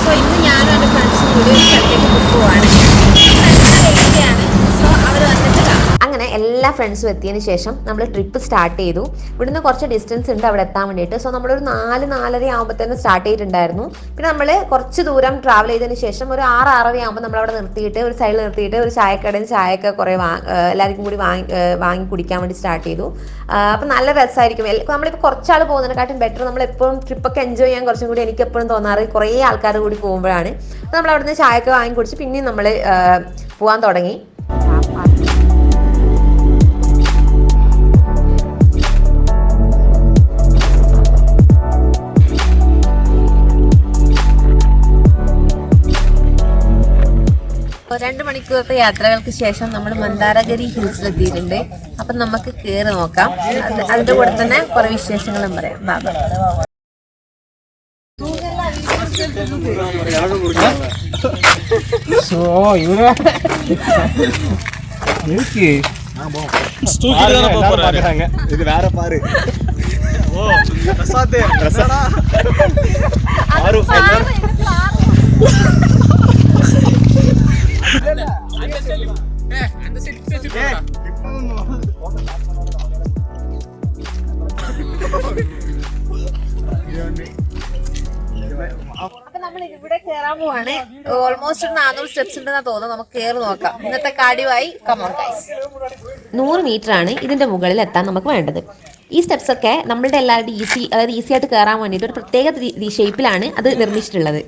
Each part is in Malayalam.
സോ ഇന്ന് ഞാനും എൻ്റെ ഫ്രണ്ട്സും കൂടി ഒരു സ്ഥലത്തേക്ക് പോവാണ്. സോ അവർ വന്നിട്ട് അങ്ങനെ എല്ലാ ഫ്രണ്ട്സും എത്തിയതിന് ശേഷം നമ്മൾ ട്രിപ്പ് സ്റ്റാർട്ട് ചെയ്തു. ഇവിടുന്ന് കുറച്ച് ഡിസ്റ്റൻസ് ഉണ്ട് അവിടെ എത്താൻ വേണ്ടിയിട്ട്. സോ നമ്മളൊരു 4-4:30 ആകുമ്പോൾ തന്നെ സ്റ്റാർട്ട് ചെയ്തിട്ടുണ്ടായിരുന്നു. പിന്നെ നമ്മൾ കുറച്ച് ദൂരം ട്രാവൽ ചെയ്തതിന് ശേഷം ഒരു 6-6:30 ആകുമ്പോൾ നമ്മളവിടെ നിർത്തിയിട്ട് ഒരു സൈഡിൽ നിർത്തിയിട്ട് ഒരു ചായക്കടയിൽ ചായയൊക്കെ കുറേ എല്ലാവർക്കും കൂടി വാങ്ങി കുടിക്കാൻ വേണ്ടി സ്റ്റാർട്ട് ചെയ്തു. അപ്പം നല്ല രസമായിരിക്കും. നമ്മളിപ്പോൾ കുറച്ചാൾ പോകുന്നതിനെക്കാട്ടും ബെറ്റർ നമ്മളെപ്പോഴും ട്രിപ്പൊക്കെ എൻജോയ് ചെയ്യാൻ കുറച്ചും കൂടി എനിക്ക് എപ്പോഴും തോന്നാറ് കുറേ ആൾക്കാർ കൂടി പോകുമ്പോഴാണ്. നമ്മൾ അവിടുന്ന് ചായയൊക്കെ വാങ്ങി കുടിച്ച് പിന്നെയും നമ്മൾ പോകാൻ തുടങ്ങി. രണ്ട് മണിക്കൂറത്തെ യാത്രകൾക്ക് ശേഷം നമ്മൾ മന്ദാരഗിരി ഹിൽസിലെത്തിയിട്ടുണ്ട്. അപ്പം നമുക്ക് കയറി നോക്കാം. അതിൻ്റെ കൂടെ തന്നെ കുറെ വിശേഷങ്ങളും പറയാം. ബാബ இது வேற பாரு. അപ്പൊ നമ്മൾ ഇവിടെ കയറാൻ പോവാണ്. ഓൾമോസ്റ്റ് 400 സ്റ്റെപ്സ് ഉണ്ടെന്നാ തോന്നുന്നു. നമുക്ക് കയറി നോക്കാം. ഇന്നത്തെ കാർഡിയോയായി. Come on guys. 100 മീറ്റർ ആണ് ഇതിന്റെ മുകളിൽ എത്താൻ നമുക്ക് വേണ്ടത്. ഈ സ്റ്റെപ്സ് ഒക്കെ നമ്മളുടെ എല്ലാവരുടെയും ഈസി ആയിട്ട് കയറാൻ വേണ്ടിയിട്ട് ഒരു പ്രത്യേക ഷേപ്പിലാണ് അത് നിർമ്മിച്ചിട്ടുള്ളത്.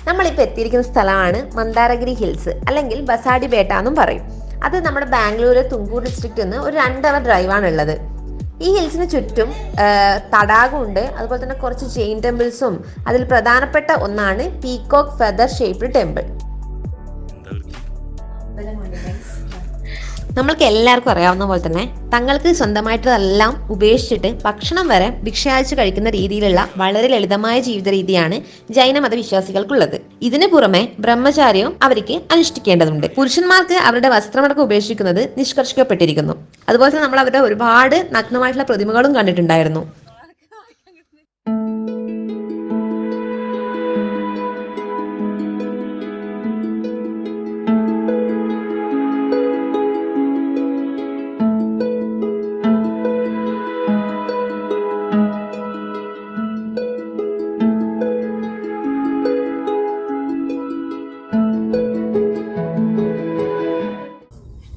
നമ്മളിപ്പോൾ എത്തിയിരിക്കുന്ന സ്ഥലമാണ് മന്ദാരഗിരി ഹിൽസ്, അല്ലെങ്കിൽ ബസാഡി ബേട്ട എന്നും പറയും. അത് നമ്മുടെ ബാംഗ്ലൂർ തുംകൂർ ഡിസ്ട്രിക്റ്റിൽ നിന്ന് ഒരു 2 hour ഡ്രൈവാണ് ഉള്ളത്. ഈ ഹിൽസിന് ചുറ്റും തടാകമുണ്ട്. അതുപോലെ തന്നെ കുറച്ച് ജെയിൻ ടെമ്പിൾസും അതിൽ പ്രധാനപ്പെട്ട ഒന്നാണ് പീകോക്ക് ഫെദർ ഷേപ്ഡ് ടെമ്പിൾ. നമ്മൾക്ക് എല്ലാവർക്കും അറിയാവുന്ന പോലെ തന്നെ തങ്ങൾക്ക് സ്വന്തമായിട്ടതെല്ലാം ഉപേക്ഷിച്ചിട്ട് ഭക്ഷണം വരെ ഭിക്ഷയാഴ്ച കഴിക്കുന്ന രീതിയിലുള്ള വളരെ ലളിതമായ ജീവിത രീതിയാണ് ജൈനമത വിശ്വാസികൾക്കുള്ളത്. ഇതിനു പുറമെ ബ്രഹ്മചാര്യവും അവർക്ക് അനുഷ്ഠിക്കേണ്ടതുണ്ട്. പുരുഷന്മാർക്ക് അവരുടെ വസ്ത്രമടക്കം ഉപേക്ഷിക്കുന്നത് നിഷ്കർഷിക്കപ്പെട്ടിരിക്കുന്നു. അതുപോലെ തന്നെ നമ്മൾ അവരുടെ ഒരുപാട് നഗ്നമായിട്ടുള്ള പ്രതിമകളും കണ്ടിട്ടുണ്ടായിരുന്നു.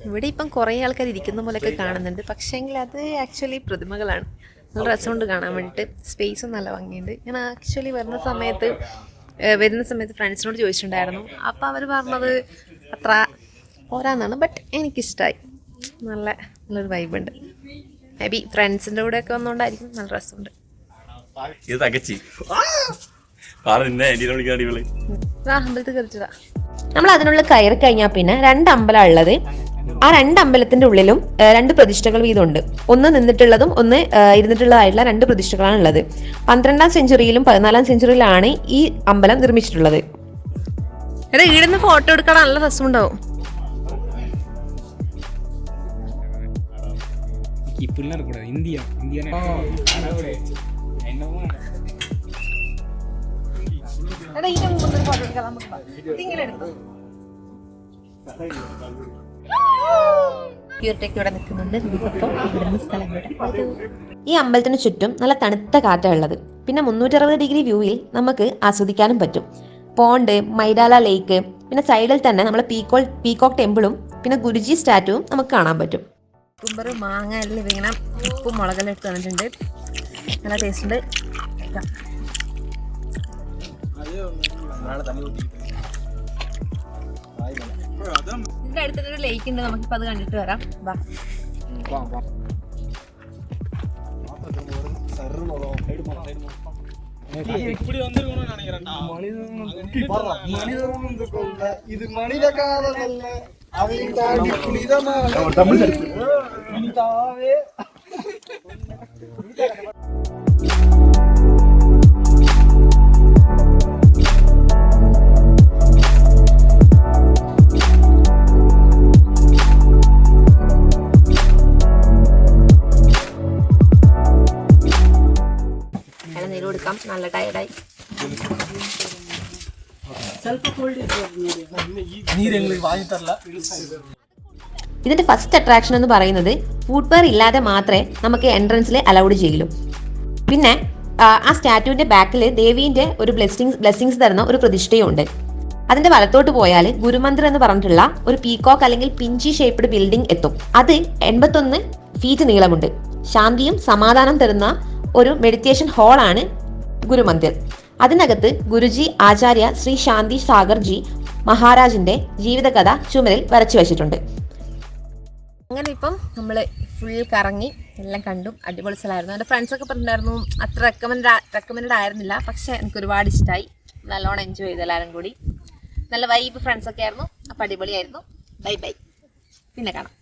ഇവിടെ ഇപ്പം കുറേ ആൾക്കാർ ഇരിക്കുന്ന പോലെയൊക്കെ കാണുന്നുണ്ട്. പക്ഷേങ്കിൽ അത് ആക്ച്വലി പ്രതിമകളാണ്. നല്ല രസമുണ്ട് കാണാൻ വേണ്ടിയിട്ട്. സ്പേസും നല്ല ഭംഗിയുണ്ട്. ഞാൻ ആക്ച്വലി വരുന്ന സമയത്ത് ഫ്രണ്ട്സിനോട് ചോദിച്ചിട്ടുണ്ടായിരുന്നു. അപ്പോൾ അവർ പറഞ്ഞത് അത്ര പോരാന്നാണ്. ബട്ട് എനിക്കിഷ്ടമായി. നല്ലൊരു വൈബുണ്ട്. മേ ബി ഫ്രണ്ട്സിൻ്റെ കൂടെയൊക്കെ വന്നുകൊണ്ടായിരിക്കും. നല്ല രസമുണ്ട്. അമ്പലത്തിൽ കയറിച്ചതാ. നമ്മൾ അതിനുള്ളിൽ കയറി കഴിഞ്ഞാൽ പിന്നെ 2 അമ്പലമാണ് ഉള്ളത്. ആ 2 അമ്പലത്തിന്റെ ഉള്ളിലും 2 പ്രതിഷ്ഠകൾ വീതമുണ്ട്. ഒന്ന് നിന്നിട്ടുള്ളതും ഒന്ന് ഇരുന്നിട്ടുള്ളതായിട്ടുള്ള 2 പ്രതിഷ്ഠകളാണ് ഉള്ളത്. 12ാം സെഞ്ചുറിയിലും 14ാം സെഞ്ചുറിയിലാണ് ഈ അമ്പലം നിർമ്മിച്ചിട്ടുള്ളത്. എടാ ഈടുന്ന് ഫോട്ടോ എടുക്കാൻ നല്ല രസമുണ്ടാവും. ഈ അമ്പലത്തിന് ചുറ്റും നല്ല തണുത്ത കാറ്റാണ് ഉള്ളത്. പിന്നെ 360 ഡിഗ്രി വ്യൂവിൽ നമുക്ക് ആസ്വദിക്കാനും പറ്റും. പോണ്ട്, മൈഡാല ലേക്ക്, പിന്നെ സൈഡിൽ തന്നെ നമ്മൾ പീകോക്ക് ടെമ്പിളും പിന്നെ ഗുരുജി സ്റ്റാറ്റുവും നമുക്ക് കാണാൻ പറ്റും. കുമ്പറ് മാങ്ങ എല്ലാം ഇങ്ങനെ ഉപ്പും മുളകെല്ലാം ഇട്ട് തന്നിട്ടുണ്ട്. നല്ല ടേസ്റ്റ് ഉണ്ട്. ഇതിന്റെ അടുത്തൊരു ലേക്ക് ഉണ്ട്. നമുക്കിപ്പോൾ അത് കണ്ടിട്ട് വരാം. വാ. இது மனித காலம் அல்ல. നീര് കൊടുക്കാം. നല്ല ടയർഡായി. ഇതിന്റെ ഫസ്റ്റ് അട്രാക്ഷൻ എന്ന് പറയുന്നത് ഫുഡ് വെയർ ഇല്ലാതെ മാത്രമേ നമുക്ക് എൻട്രൻസിൽ അലൗഡ് ചെയ്യൂ. പിന്നെ ആ സ്റ്റാറ്റുവിന്റെ ബാക്കിൽ ദേവീന്റെ ഒരു ബ്ലെസ്സിങ്സ് തരുന്ന ഒരു പ്രതിഷ്ഠയുണ്ട്. അതിന്റെ വലത്തോട്ട് പോയാൽ ഗുരുമന്ദിർ എന്ന് പറഞ്ഞിട്ടുള്ള ഒരു പീകോക്ക് അല്ലെങ്കിൽ പിഞ്ചി ഷേപ്ഡ് ബിൽഡിംഗ് എത്തും. അത് 81 ഫീറ്റ് നീളമുണ്ട്. ശാന്തിയും സമാധാനം തരുന്ന ഒരു മെഡിറ്റേഷൻ ഹാളാണ് ഗുരുമന്ദിർ. അതിനകത്ത് ഗുരുജി ആചാര്യ ശ്രീ ശാന്തി സാഗർജി മഹാരാജിന്റെ ജീവിതകഥ ചുമരിൽ വരച്ചു വെച്ചിട്ടുണ്ട്. അങ്ങനെ ഇപ്പം നമ്മൾ ഫുൾ കറങ്ങി എല്ലാം കണ്ടു. അടിപൊളി സ്ഥലമായിരുന്നു. എൻ്റെ ഫ്രണ്ട്സൊക്കെ പറഞ്ഞിട്ടുണ്ടായിരുന്നു അത്ര റെക്കമെൻഡ് ആയിരുന്നില്ല. പക്ഷെ എനിക്ക് ഒരുപാട് ഇഷ്ടമായി. നല്ലോണം എൻജോയ് ചെയ്തു എല്ലാവരും കൂടി. നല്ല വൈബ് ഫ്രണ്ട്സൊക്കെ ആയിരുന്നു. അപ്പം അടിപൊളിയായിരുന്നു. Bye bye. പിന്നെ കാണാം.